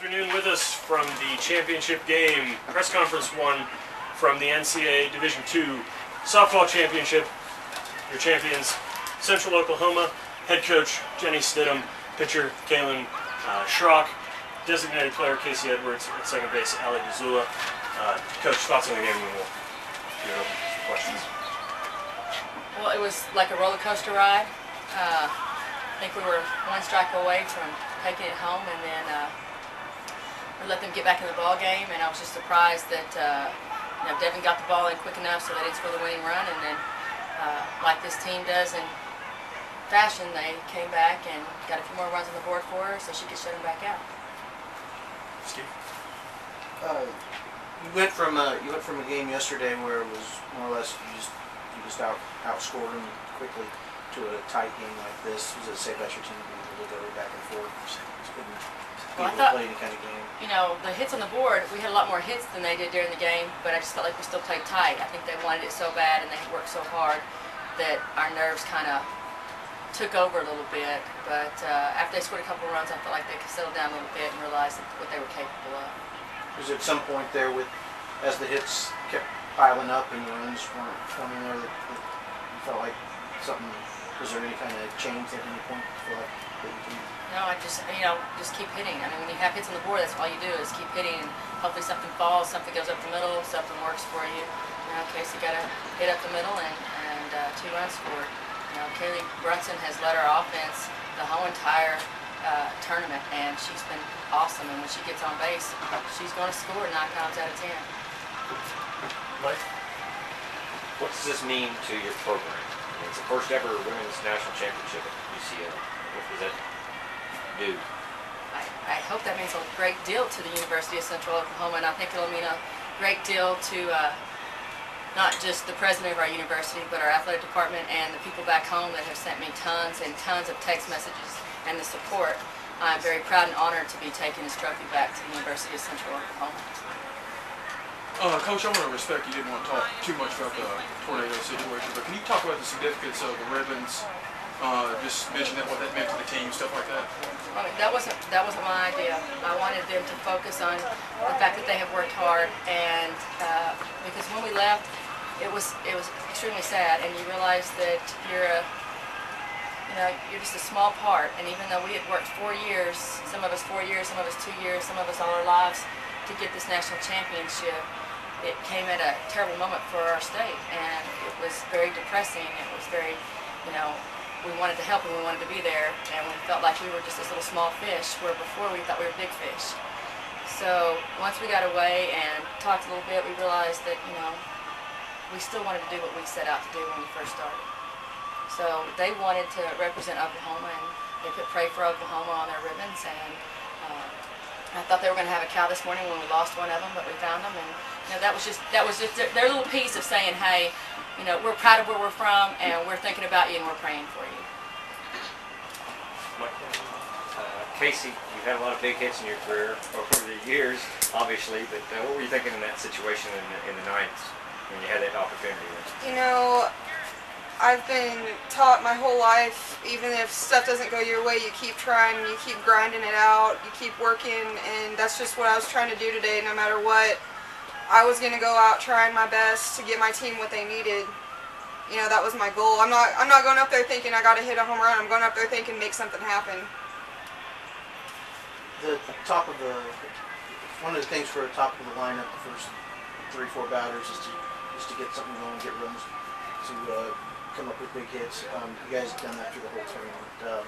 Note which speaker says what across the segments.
Speaker 1: afternoon with us from the championship game, press conference one from the NCAA Division II softball championship. Your champions, Central Oklahoma, head coach Jenny Stidham, pitcher Kalen Schrock, designated player Casey Edwards, at second base Ali Gazula. Coach, thoughts on the game, and we'll give it open for questions.
Speaker 2: Well, it was like a roller coaster ride. I think we were one strike away from taking it home, and then we let them get back in the ball game. And I was just surprised that Devin got the ball in quick enough so they didn't score the winning run. And then, like this team does in fashion, they came back and got a few more runs on the board for her, so she could shut them back out.
Speaker 1: Steve,
Speaker 3: you went from a game yesterday where it was more or less you just outscored them quickly to a tight game like this. Was it safe about your team to be able to go back and forth?
Speaker 2: Well, I thought,
Speaker 3: play any kind of game.
Speaker 2: The hits on the board, we had a lot more hits than they did during the game, but I just felt like we still played tight. I think they wanted it so bad and they worked so hard that our nerves kind of took over a little bit. But after they scored a couple of runs, I felt like they could settle down a little bit and realize what they were capable of.
Speaker 3: Was there at some point there, as the hits kept piling up and the runs weren't coming there, that you felt like something? Was there any kind of change at any point? You feel like that you can?
Speaker 2: No, I just keep hitting. I mean, when you have hits on the board, that's all you do is keep hitting, and hopefully something falls, something goes up the middle, something works for you. Casey got to hit up the middle and 2 runs scored. Kaylee Brunson has led our offense the whole entire tournament, and she's been awesome. And when she gets on base, she's going to score 9 times out of 10.
Speaker 1: Mike?
Speaker 4: What does this mean to your program? It's the first ever women's national championship at UCO. What does that do?
Speaker 2: I hope that means a great deal to the University of Central Oklahoma, and I think it'll mean a great deal to not just the president of our university, but our athletic department and the people back home that have sent me tons and tons of text messages and the support. I'm very proud and honored to be taking this trophy back to the University of Central Oklahoma.
Speaker 5: Coach, I want to respect you didn't want to talk too much about the tornado situation, but can you talk about the significance of the ribbons? Just mention what that meant to the team, stuff like that.
Speaker 2: I mean, that wasn't my idea. I wanted them to focus on the fact that they have worked hard, and because when we left, it was extremely sad, and you realize that you're just a small part. And even though we had worked 4 years, some of us 4 years, some of us 2 years, some of us all our lives to get this national championship, it came at a terrible moment for our state, and it was very depressing. It was very, we wanted to help and we wanted to be there, and we felt like we were just this little small fish, where before we thought we were big fish. So once we got away and talked a little bit, we realized that, we still wanted to do what we set out to do when we first started. So they wanted to represent Oklahoma, and they put Pray for Oklahoma on their ribbons, and I thought they were going to have a cow this morning when we lost one of them, but we found them, and that was just their little piece of saying, hey, we're proud of where we're from, and we're thinking about you, and we're praying for you.
Speaker 4: Casey, you've had a lot of big hits in your career over the years, obviously, but what were you thinking in that situation in the 9th when you had that opportunity?
Speaker 6: I've been taught my whole life, even if stuff doesn't go your way, you keep trying, you keep grinding it out, you keep working, and that's just what I was trying to do today. No matter what, I was going to go out trying my best to get my team what they needed. That was my goal. I'm not going up there thinking I got to hit a home run. I'm going up there thinking make something happen.
Speaker 3: One of the things for a top of the lineup, the first 3-4 batters is to get something going, get runs, to come up with big hits. You guys have done that through the whole tournament.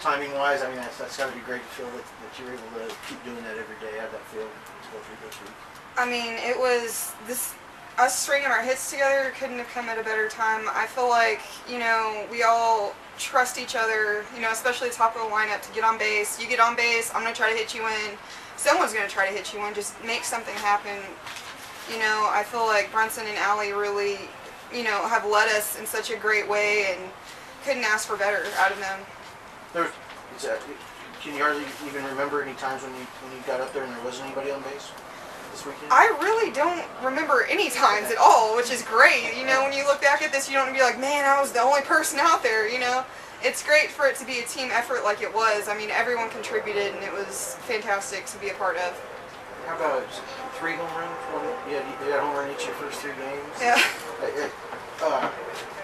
Speaker 3: Timing-wise, I mean, that's got to be great to feel that you're able to keep doing that every day. How'd that feel to go through this week?
Speaker 6: I mean, it was us stringing our hits together couldn't have come at a better time. I feel like, we all trust each other, especially the top of the lineup, to get on base. You get on base, I'm going to try to hit you in. Someone's going to try to hit you in. Just make something happen. I feel like Brunson and Ali really, have led us in such a great way, and couldn't ask for better out of them.
Speaker 3: Can you hardly even remember any times when you got up there and there wasn't anybody on base this weekend?
Speaker 6: I really don't remember any times at all, which is great. When you look back at this, you don't be like, man, I was the only person out there. it's great for it to be a team effort like it was. I mean, everyone contributed, and it was fantastic to be a part of.
Speaker 3: How about 3 home runs? You had a home run each of your first 3 games.
Speaker 6: Yeah.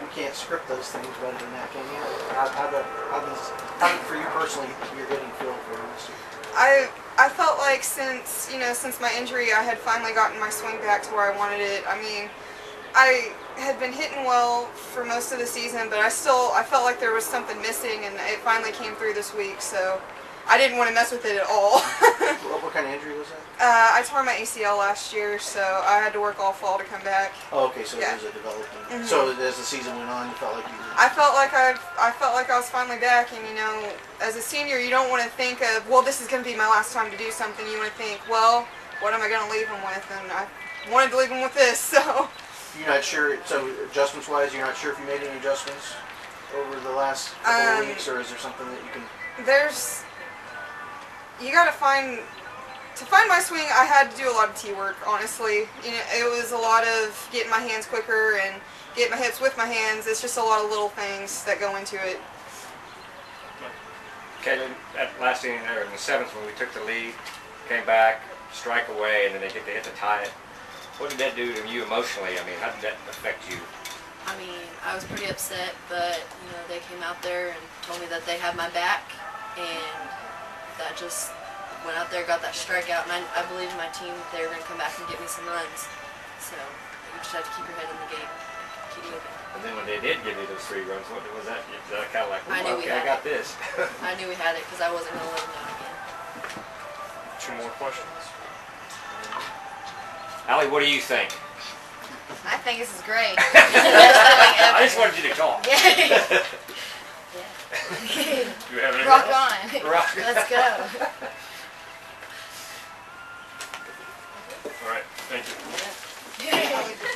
Speaker 3: You can't script those things better than that, can you? How for you personally, you're getting feel for this year?
Speaker 6: I felt like since my injury, I had finally gotten my swing back to where I wanted it. I mean, I had been hitting well for most of the season, but I felt like there was something missing, and it finally came through this week. So I didn't want to mess with it at all.
Speaker 3: What kind of injury was that?
Speaker 6: I tore my ACL last year, so I had to work all fall to come back.
Speaker 3: Oh, okay, so
Speaker 6: Yeah.
Speaker 3: it was a development.
Speaker 6: Mhm.
Speaker 3: So as the season went on, you felt like you were...
Speaker 6: I felt like I was finally back, and as a senior, you don't want to think of, well, this is going to be my last time to do something. You want to think, well, what am I going to leave him with? And I wanted to leave him with this, so.
Speaker 3: You're not sure, so adjustments-wise, you're not sure if you made any adjustments over the last couple of weeks, or is there something that you can...
Speaker 6: You got to find my swing, I had to do a lot of tee work, honestly. It was a lot of getting my hands quicker and getting my hips with my hands. It's just a lot of little things that go into it.
Speaker 4: Okay, that last inning there in the 7th when we took the lead, came back, strike away, and then they hit to tie it. What did that do to you emotionally? I mean, how did that affect you?
Speaker 2: I mean, I was pretty upset, but they came out there and told me that they had my back, and that just went out there, got that strikeout, and I believe in my team that they were going to come back and get me some runs. So you just have to keep your head in the game, keep moving.
Speaker 4: And then when they did give you those 3 runs, what was that? Was that kind of like,
Speaker 2: I knew we
Speaker 4: okay, I
Speaker 2: had
Speaker 4: got this?
Speaker 2: I knew we had it because I wasn't going to let them down again.
Speaker 1: 2 more questions.
Speaker 4: Allie, what do you think?
Speaker 7: I think this is great.
Speaker 4: I just wanted you to talk.
Speaker 7: Yeah.
Speaker 1: Do you have anything
Speaker 7: Rock
Speaker 1: else?
Speaker 7: on.
Speaker 4: Rock.
Speaker 7: Let's go.
Speaker 1: All right, thank you.
Speaker 7: Yeah.